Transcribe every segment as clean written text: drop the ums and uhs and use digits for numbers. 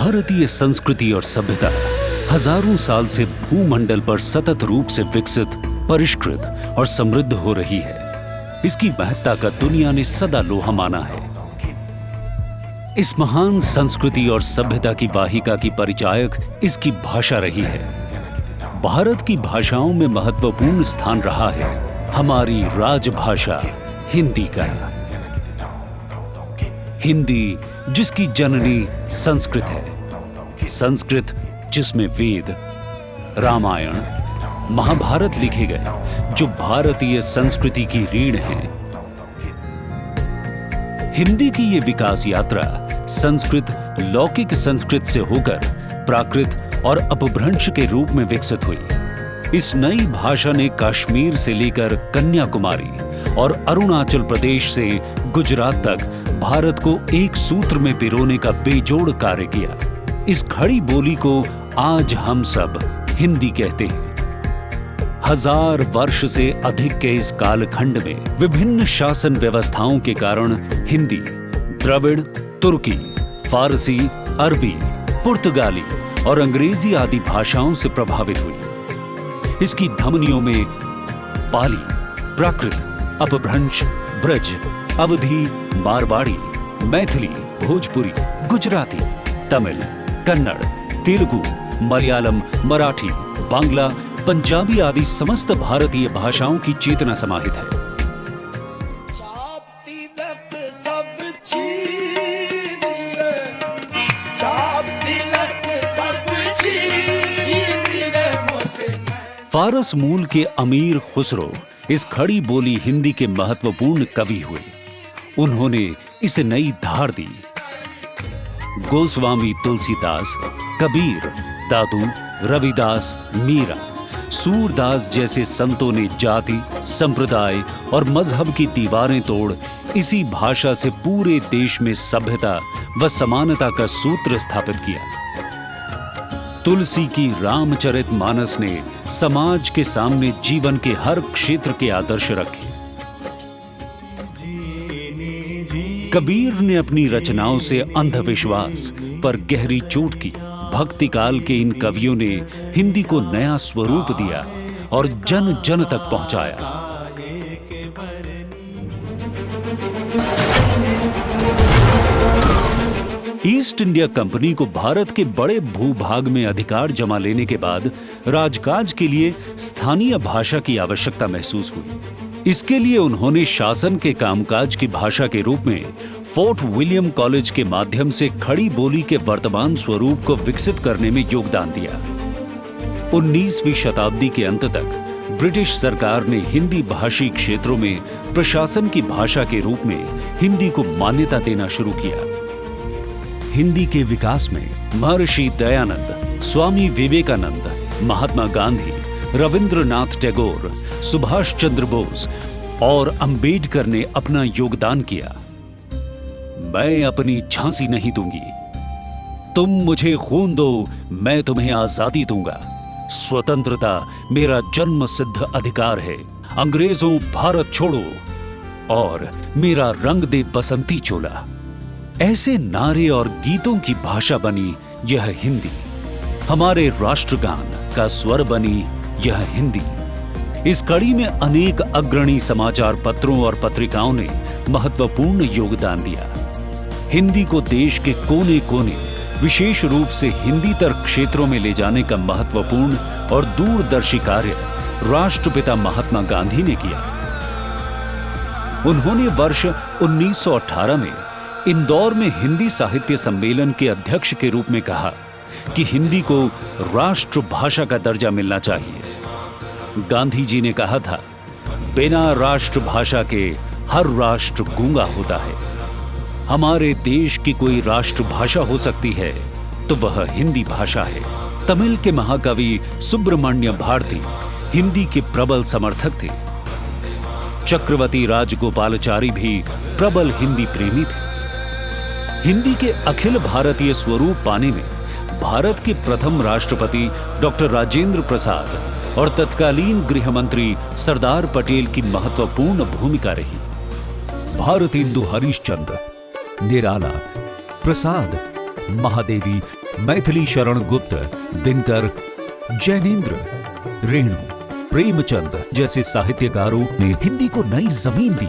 भारतीय संस्कृति और सभ्यता हजारों साल से भूमंडल पर सतत रूप से विकसित, परिष्कृत और समृद्ध हो रही है। इसकी महत्ता का दुनिया ने सदा लोहा माना है। इस महान संस्कृति और सभ्यता की वाहिका की परिचायक इसकी भाषा रही है। भारत की भाषाओं में महत्वपूर्ण स्थान रहा है हमारी राजभाषा हिंदी का। हिंदी जिसकी जननी संस्कृत है, संस्कृत जिसमें वेद, रामायण, महाभारत लिखे गए, जो भारतीय संस्कृति की रीढ़ हैं। हिंदी की ये विकास यात्रा संस्कृत लौकिक संस्कृत से होकर प्राकृत और अपभ्रंश के रूप में विकसित हुई। इस नई भाषा ने कश्मीर से लेकर कन्याकुमारी और अरुणाचल प्रदेश से गुजरात तक भारत को एक सूत्र में पिरोने का बेजोड़ कार्य किया। इस खड़ी बोली को आज हम सब हिंदी कहते हैं। 1000 वर्ष से अधिक के इस कालखंड में विभिन्न शासन व्यवस्थाओं के कारण हिंदी द्रविड़, तुर्की, फारसी, अरबी, पुर्तगाली और अंग्रेजी आदि भाषाओं से प्रभावित हुई। इसकी धमनियों में पाली, प्राकृत, अपभ्रंश, ब्रज, अवधी, मारवाड़ी, मैथिली, भोजपुरी, गुजराती, तमिल, कन्नड़, तेलुगु, मलयालम, मराठी, बांग्ला, पंजाबी आदि समस्त भारतीय भाषाओं की चेतना समाहित है। फारस मूल के अमीर खुसरो इस खड़ी बोली हिंदी के महत्वपूर्ण कवि हुए। उन्होंने इसे नई धार दी। गोस्वामी तुलसीदास, कबीर, दादू, रविदास, मीरा, सूरदास जैसे संतों ने जाति, संप्रदाय और मजहब की दीवारें तोड़ इसी भाषा से पूरे देश में सभ्यता व समानता का सूत्र स्थापित किया। तुलसी की रामचरितमानस ने समाज के सामने जीवन के हर क्षेत्र के आदर्श रखे। कबीर ने अपनी रचनाओं से अंधविश्वास पर गहरी चोट की। भक्ति काल के इन कवियों ने हिंदी को नया स्वरूप दिया और जन जन तक पहुंचाया। ईस्ट इंडिया कंपनी को भारत के बड़े भूभाग में अधिकार जमा लेने के बाद राजकाज के लिए स्थानीय भाषा की आवश्यकता महसूस हुई। इसके लिए उन्होंने शासन के कामकाज की भाषा के रूप में फोर्ट विलियम कॉलेज के माध्यम से खड़ी बोली के वर्तमान स्वरूप को विकसित करने में योगदान दिया। 19वीं शताब्दी के अंत तक ब्रिटिश सरकार ने हिंदी भाषी क्षेत्रों में प्रशासन की भाषा के रूप में हिंदी को मान्यता देना शुरू किया। हिंदी के विकास में महर्षि दयानंद, स्वामी विवेकानंद, महात्मा गांधी, रविंद्रनाथ टैगोर, सुभाष चंद्र बोस और अंबेडकर ने अपना योगदान किया। मैं अपनी झांसी नहीं दूंगी, तुम मुझे खून दो, मैं तुम्हें आजादी दूंगा। स्वतंत्रता मेरा जन्म सिद्ध अधिकार है। अंग्रेजों भारत छोड़ो और मेरा रंग दे बसंती चोला। ऐसे नारे और गीतों की भाषा बनी यह हिंदी। हमारे राष्ट्रगान का स्वर बनी यह हिंदी। इस कड़ी में अनेक अग्रणी समाचार पत्रों और पत्रिकाओं ने महत्वपूर्ण योगदान दिया। हिंदी को देश के कोने कोने, विशेष रूप से हिंदीतर क्षेत्रों में ले जाने का महत्वपूर्ण और दूरदर्शी कार्य राष्ट्रपिता महात्मा गांधी ने किया। उन्होंने वर्ष 1918 में इंदौर में हिंदी साहित्य सम्मेलन के अध्यक्ष के रूप में कहा कि हिंदी को राष्ट्रभाषा का दर्जा मिलना चाहिए। गांधी जी ने कहा था, बिना राष्ट्रभाषा के हर राष्ट्र गूंगा होता है। हमारे देश की कोई राष्ट्रभाषा हो सकती है तो वह हिंदी भाषा है। तमिल के महाकवि सुब्रमण्य भारती हिंदी के प्रबल समर्थक थे। चक्रवर्ती राजगोपालाचारी भी प्रबल हिंदी प्रेमी थे। हिंदी के अखिल भारतीय स्वरूप पाने में भारत के प्रथम राष्ट्रपति डॉक्टर राजेंद्र प्रसाद और तत्कालीन गृह मंत्री सरदार पटेल की महत्वपूर्ण भूमिका रही। भारतेंदु हरिश्चंद्र, निराला, प्रसाद, महादेवी मैथिली शरण गुप्त, दिनकर, जैनेन्द्र, रेणु, प्रेमचंद जैसे साहित्यकारों ने हिंदी को नई जमीन दी।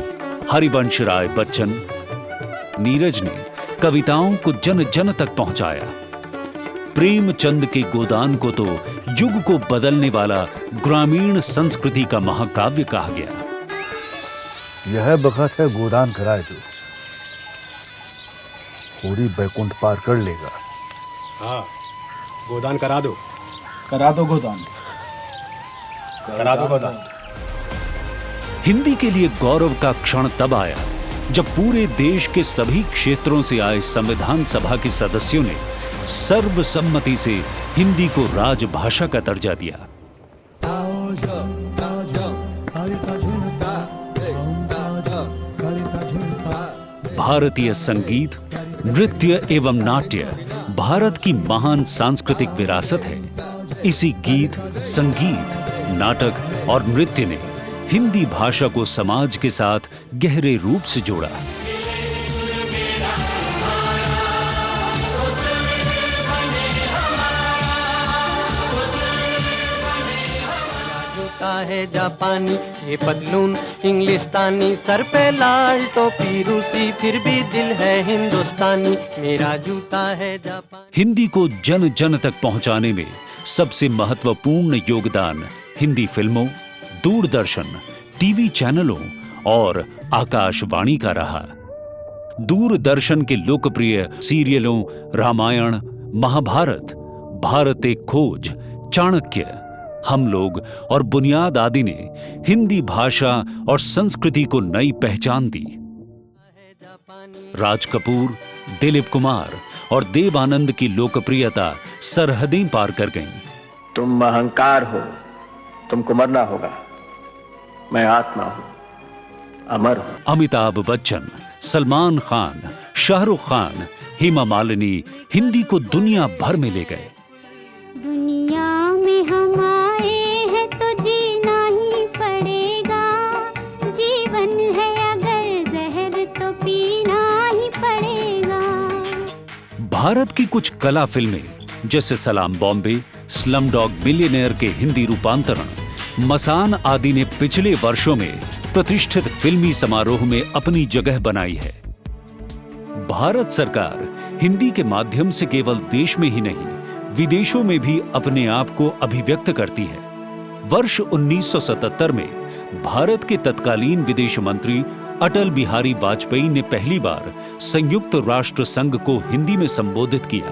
हरिवंश राय बच्चन, नीरज ने कविताओं को जन जन तक पहुंचाया। प्रेमचंद के गोदान को तो युग को बदलने वाला ग्रामीण संस्कृति का महाकाव्य कहा गया। यह बखत है गोदान कराए तो पूरी बैकुंठ पार कर लेगा। हाँ, गोदान करा दो गोदान, करा दो गोदान। हिंदी के लिए गौरव का क्षण तब आया जब पूरे देश के सभी क्षेत्रों से आए संविधान सभा के सदस्यों ने सर्वसम्मति से हिंदी को राजभाषा का दर्जा दिया। भारतीय संगीत, नृत्य एवं नाट्य भारत की महान सांस्कृतिक विरासत है। इसी गीत, संगीत, नाटक और नृत्य ने हिंदी भाषा को समाज के साथ गहरे रूप से जोड़ा। है जापानी, ये पतलून इंग्लिस्तानी, सर पे लाल टोपी रूसी, फिर भी दिल है हिंदुस्तानी, मेरा जूता है जापानी। हिंदी को जन जन तक पहुंचाने में सबसे महत्वपूर्ण योगदान हिंदी फिल्मों, दूरदर्शन, टीवी चैनलों और आकाशवाणी का रहा। दूरदर्शन के लोकप्रिय सीरियलों रामायण, महाभारत, भारत एक खोज, चाणक्य, हम लोग और बुनियाद आदि ने हिंदी भाषा और संस्कृति को नई पहचान दी। राज कपूर, दिलीप कुमार और देव आनंद की लोकप्रियता सरहदें पार कर गईं। तुम अहंकार हो, तुमको मरना होगा, मैं आत्मा हूं, अमर हूं। अमिताभ बच्चन, सलमान खान, शाहरुख खान, हेमा मालिनी हिंदी को दुनिया भर में ले गए। दुनिया में हम आए हैं तो जीना ही पड़ेगा, जीवन है अगर जहर तो पीना ही पड़ेगा। भारत की कुछ कला फिल्में जैसे सलाम बॉम्बे, स्लमडॉग मिलियनेयर के हिंदी रूपांतरण, मसान आदि ने पिछले वर्षों में प्रतिष्ठित फिल्मी समारोह में अपनी जगह बनाई है। भारत सरकार हिंदी के माध्यम से केवल देश में ही नहीं विदेशों में भी अपने आप को अभिव्यक्त करती है। वर्ष 1977 में भारत के तत्कालीन विदेश मंत्री अटल बिहारी वाजपेयी ने पहली बार संयुक्त राष्ट्र संघ को हिंदी में संबोधित किया।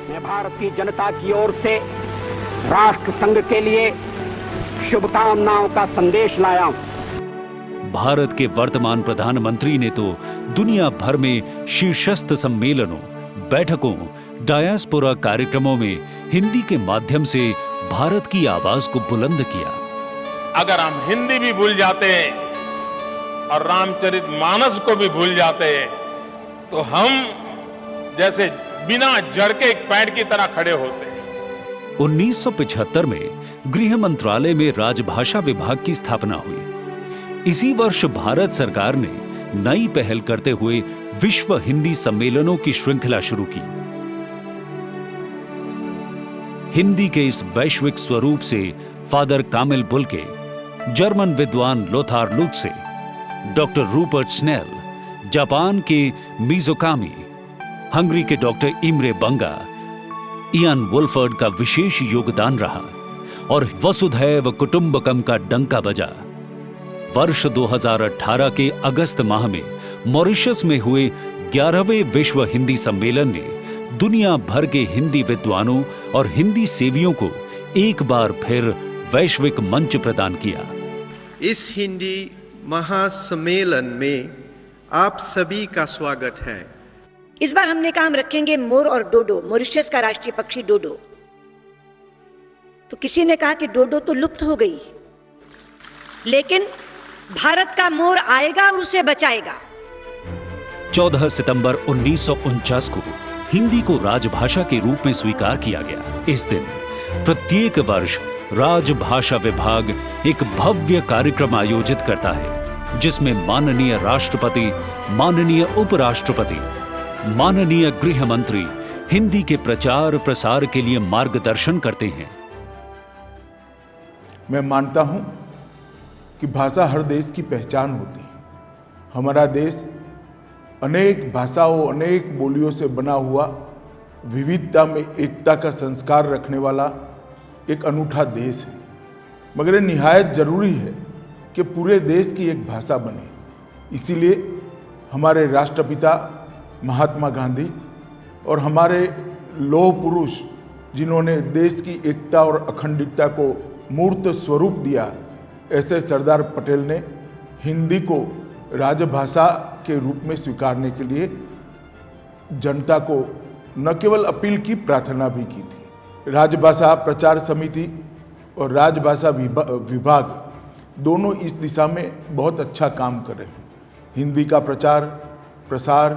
मैं भारत की जनता की ओर से राष्ट्र संघ के लिए शुभकामनाओं का संदेश लाया हूं। भारत के वर्तमान प्रधानमंत्री ने तो दुनिया भर में शीर्षस्थ सम्मेलनों, बैठकों, डायस्पोरा कार्यक्रमों में हिंदी के माध्यम से भारत की आवाज को बुलंद किया। अगर हम हिंदी भी भूल जाते और रामचरितमानस को भी भूल जाते तो हम जैसे बिना जड़ के एक पेड़ की तरह खड़े होते। 1975 में गृह मंत्रालय में राजभाषा विभाग की स्थापना हुई। इसी वर्ष भारत सरकार ने नई पहल करते हुए विश्व हिंदी सम्मेलनों की श्रृंखला शुरू की। हिंदी के इस वैश्विक स्वरूप से फादर कामिल बुल्के, जर्मन विद्वान Lothar Lutze, doctor Rupert snail, Japan के मिज़ोकामी, हंगरी के डॉक्टर इमरे बंगा, इयान वुल्फर्ड का विशेष योगदान रहा और वसुधैव कुटुंबकम का डंका बजा। वर्ष 2018 के अगस्त माह में मॉरिशस में हुए 11वें विश्व हिंदी सम्मेलन ने दुनिया भर के हिंदी विद्वानों और हिंदी सेवियों को एक बार फिर वैश्विक मंच प्रदान किया। इस हिंदी महासम्मेलन में आप सभी का स्वागत है। इस बार हमने कहा हम रखेंगे मोर और डोडो, मॉरिशस का राष्ट्रीय पक्षी डोडो। तो किसी ने कहा कि डोडो तो लुप्त हो गई, लेकिन भारत का मोर आएगा और उसे बचाएगा। 14 सितंबर 1949 को हिंदी को राजभाषा के रूप में स्वीकार किया गया। इस दिन प्रत्येक वर्ष राजभाषा विभाग एक भव्य कार्यक्रम आयोजित करता है, जिसमें माननीय राष्ट्रपति, माननीय उपराष्ट्रपति, माननीय गृह मंत्री, हिंदी के प्रचार प्रसार के लिए मार्गदर्शन करते हैं। मैं मानता हूं कि भाषा हर देश की पहचान होती है। हमारा देश अनेक भाषाओं, अनेक बोलियों से बना हुआ, विविधता में एकता का संस्कार रखने वाला एक अनूठा देश है। मगर ये निहायत जरूरी है कि पूरे देश की एक भाषा बने। इसीलिए हमारे राष्ट्रपिता महात्मा गांधी और हमारे लौह पुरुष जिन्होंने देश की एकता और अखंडता को मूर्त स्वरूप दिया, ऐसे सरदार पटेल ने हिंदी को राजभाषा के रूप में स्वीकारने के लिए जनता को न केवल अपील की, प्रार्थना भी की थी। राजभाषा प्रचार समिति और राजभाषा विभाग दोनों इस दिशा में बहुत अच्छा काम कर रहे हैं। हिंदी का प्रचार प्रसार,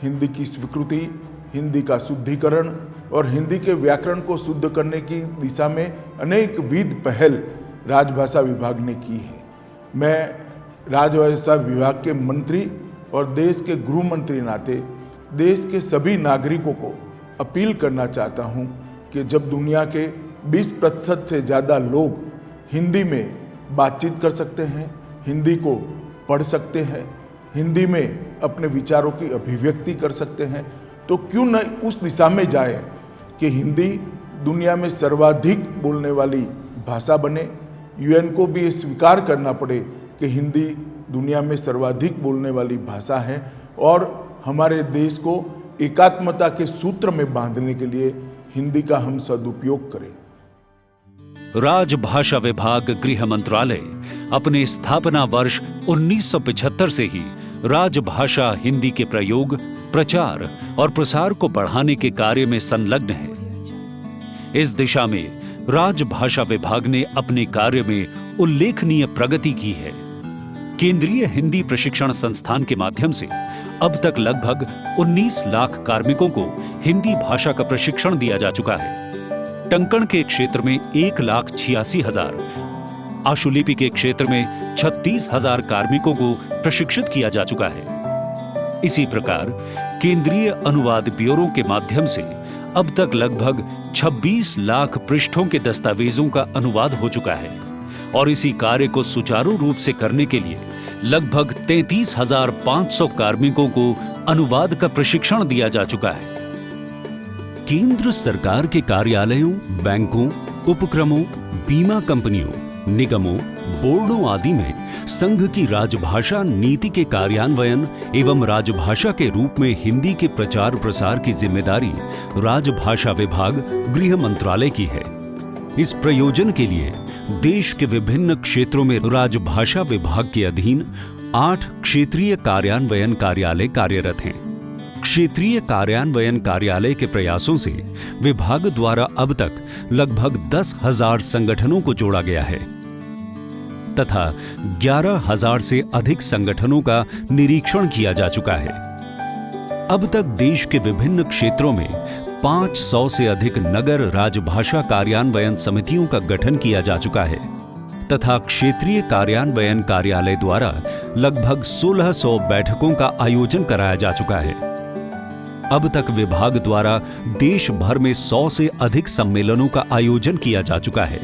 हिंदी की स्वीकृति, हिंदी का शुद्धिकरण और हिंदी के व्याकरण को शुद्ध करने की दिशा में अनेक विध पहल राजभाषा विभाग ने की है। मैं राजभाषा विभाग के मंत्री और देश के गृह मंत्री नाते देश के सभी नागरिकों को अपील करना चाहता हूं कि जब दुनिया के 20% से ज़्यादा लोग हिंदी में बातचीत कर सकते हैं, हिंदी को पढ़ सकते हैं, हिंदी में अपने विचारों की अभिव्यक्ति कर सकते हैं, तो क्यों न उस दिशा में जाए कि हिंदी दुनिया में सर्वाधिक बोलने वाली भाषा बने। यूएन को भी ये स्वीकार करना पड़े कि हिंदी दुनिया में सर्वाधिक बोलने वाली भाषा है और हमारे देश को एकात्मता के सूत्र में बांधने के लिए हिंदी का हम सदुपयोग करें। राजभाषा विभाग गृह मंत्रालय अपने स्थापना वर्ष 1975 से ही राजभाषा हिंदी के प्रयोग, प्रचार और प्रसार को बढ़ाने के कार्य में संलग्न है। इस दिशा में राजभाषा विभाग ने अपने कार्य में उल्लेखनीय प्रगति की है। केंद्रीय हिंदी प्रशिक्षण संस्थान के माध्यम से अब तक लगभग 19 लाख कार्मिकों को हिंदी भाषा का प्रशिक्षण दिया जा चुका है। टंकण के क्षेत्र में 1,86,000, आशुलिपि के क्षेत्र में 36,000 कार्मिकों को प्रशिक्षित किया जा चुका है। इसी प्रकार केंद्रीय अनुवाद ब्यूरो के माध्यम से अब तक लगभग 26 लाख पृष्ठों के दस्तावेजों का अनुवाद हो चुका है और इसी कार्य को सुचारू रूप से करने के लिए लगभग 33,500 कार्मिकों को अनुवाद का प्रशिक्षण दिया जा चुका है। केंद्र सरकार के कार्यालयों, बैंकों, उपक्रमों, बीमा कंपनियों, निगमों, बोर्डों आदि में संघ की राजभाषा नीति के कार्यान्वयन एवं राजभाषा के रूप में हिंदी के प्रचार प्रसार की जिम्मेदारी राजभाषा विभाग गृह मंत्रालय की है। इस प्रयोजन के लिए देश के विभिन्न क्षेत्रों में राजभाषा विभाग के अधीन 8 क्षेत्रीय कार्यान्वयन कार्यालय कार्यरत हैं। क्षेत्रीय कार्यान्वयन कार्यालय के प्रयासों से विभाग द्वारा अब तक लगभग 10,000 संगठनों को जोड़ा गया है तथा 11,000 से अधिक संगठनों का निरीक्षण किया जा चुका है। अब तक देश के विभिन्न क्षेत्रों में 500 से अधिक नगर राजभाषा कार्यान्वयन समितियों का गठन किया जा चुका है तथा क्षेत्रीय कार्यान्वयन कार्यालय द्वारा लगभग 1600 बैठकों का आयोजन कराया जा चुका है। अब तक विभाग द्वारा देश भर में 100 से अधिक सम्मेलनों का आयोजन किया जा चुका है।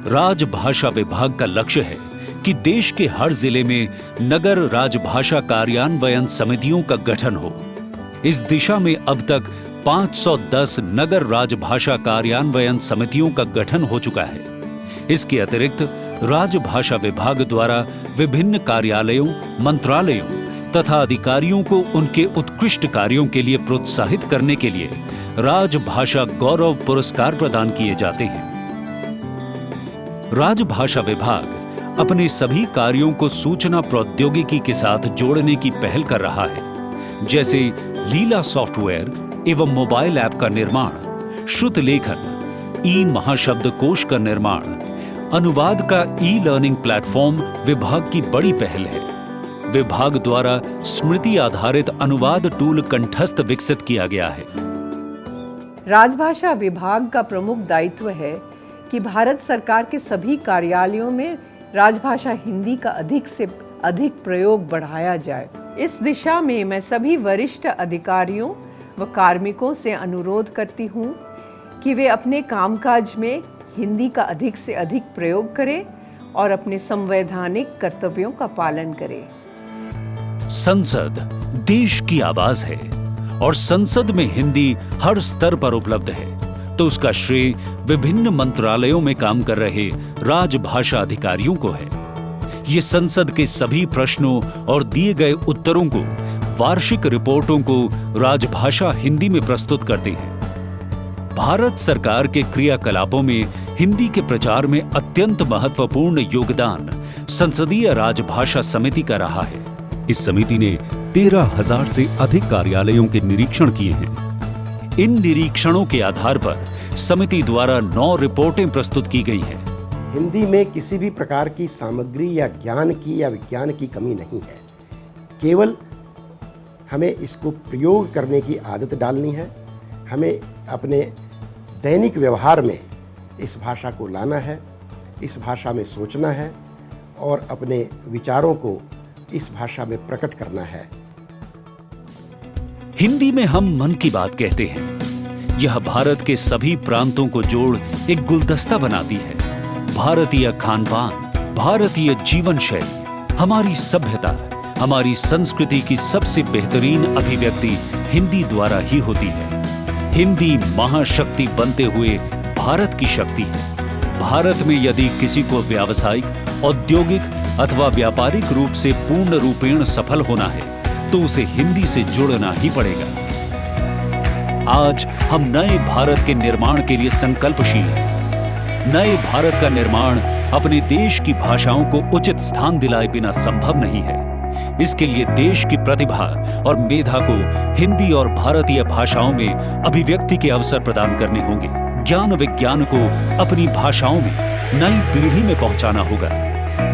राजभाषा विभाग का लक्ष्य है कि देश के हर जिले में नगर राजभाषा कार्यान्वयन समितियों का गठन हो। इस दिशा में अब तक 510 नगर राजभाषा कार्यान्वयन समितियों का गठन हो चुका है। इसके अतिरिक्त राजभाषा विभाग द्वारा विभिन्न कार्यालयों, मंत्रालयों तथा अधिकारियों को उनके उत्कृष्ट कार्यों के लिए प्रोत्साहित करने के लिए राजभाषा गौरव पुरस्कार प्रदान किए जाते हैं। राजभाषा विभाग अपने सभी कार्यों को सूचना प्रौद्योगिकी के साथ जोड़ने की पहल कर रहा है, जैसे लीला सॉफ्टवेयर एवं मोबाइल ऐप का निर्माण, श्रुत लेखन, ई महाशब्दकोश का निर्माण, अनुवाद का ई लर्निंग प्लेटफॉर्म विभाग की बड़ी पहल है। विभाग द्वारा स्मृति आधारित अनुवाद टूल कंठस्थ विकसित किया गया है। राजभाषा विभाग का प्रमुख दायित्व है कि भारत सरकार के सभी कार्यालयों में राजभाषा हिंदी का अधिक से अधिक प्रयोग बढ़ाया जाए। इस दिशा में मैं सभी वरिष्ठ अधिकारियों व कार्मिकों से अनुरोध करती हूँ कि वे अपने कामकाज में हिंदी का अधिक से अधिक प्रयोग करें और अपने संवैधानिक कर्तव्यों का पालन करें। संसद देश की आवाज है और संसद में हिंदी हर स्तर पर उपलब्ध है, तो उसका श्रेय विभिन्न मंत्रालयों में काम कर रहे राजभाषा अधिकारियों को है। ये संसद के सभी प्रश्नों और दिए गए उत्तरों को, वार्षिक रिपोर्टों को राजभाषा हिंदी में प्रस्तुत करते हैं। भारत सरकार के क्रियाकलापों में हिंदी के प्रचार में अत्यंत महत्वपूर्ण योगदान संसदीय राजभाषा समिति का रहा है। इस समिति ने 13,000 से अधिक कार्यालयों के निरीक्षण किए हैं। इन निरीक्षणों के आधार पर समिति द्वारा 9 रिपोर्टें प्रस्तुत की गई हैं। हिंदी में किसी भी प्रकार की सामग्री या ज्ञान की या विज्ञान की कमी नहीं है, केवल हमें इसको प्रयोग करने की आदत डालनी है। हमें अपने दैनिक व्यवहार में इस भाषा को लाना है, इस भाषा में सोचना है और अपने विचारों को इस भाषा में प्रकट करना है। हिंदी में हम मन की बात कहते हैं। यह भारत के सभी प्रांतों को जोड़ एक गुलदस्ता बनाती है। भारतीय खानपान, भारतीय जीवन शैली, हमारी सभ्यता, हमारी संस्कृति की सबसे बेहतरीन अभिव्यक्ति हिंदी द्वारा ही होती है। हिंदी महाशक्ति बनते हुए भारत की शक्ति है। भारत में यदि किसी को व्यावसायिक, औद्योगिक अथवा व्यापारिक रूप से पूर्ण रूपेण सफल होना है तो उसे हिंदी से जुड़ना ही पड़ेगा। आज हम नए भारत के निर्माण के लिए संकल्पशील हैं। नए भारत का निर्माण अपने देश की भाषाओं को उचित स्थान दिलाए बिना संभव नहीं है। इसके लिए देश की प्रतिभा और मेधा को हिंदी और भारतीय भाषाओं में अभिव्यक्ति के अवसर प्रदान करने होंगे। ज्ञान विज्ञान को अपनी भाषाओं में नई पीढ़ी में पहुंचाना होगा।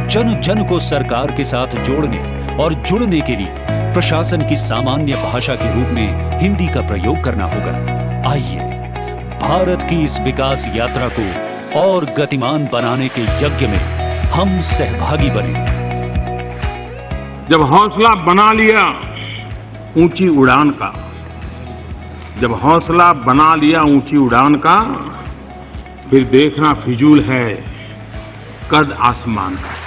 जन जन को सरकार के साथ जोड़ने और जुड़ने के लिए प्रशासन की सामान्य भाषा के रूप में हिंदी का प्रयोग करना होगा। आइए भारत की इस विकास यात्रा को और गतिमान बनाने के यज्ञ में हम सहभागी बने। जब हौसला बना लिया ऊंची उड़ान का, जब हौसला बना लिया ऊंची उड़ान का, फिर देखना फिजूल है कद आसमान का।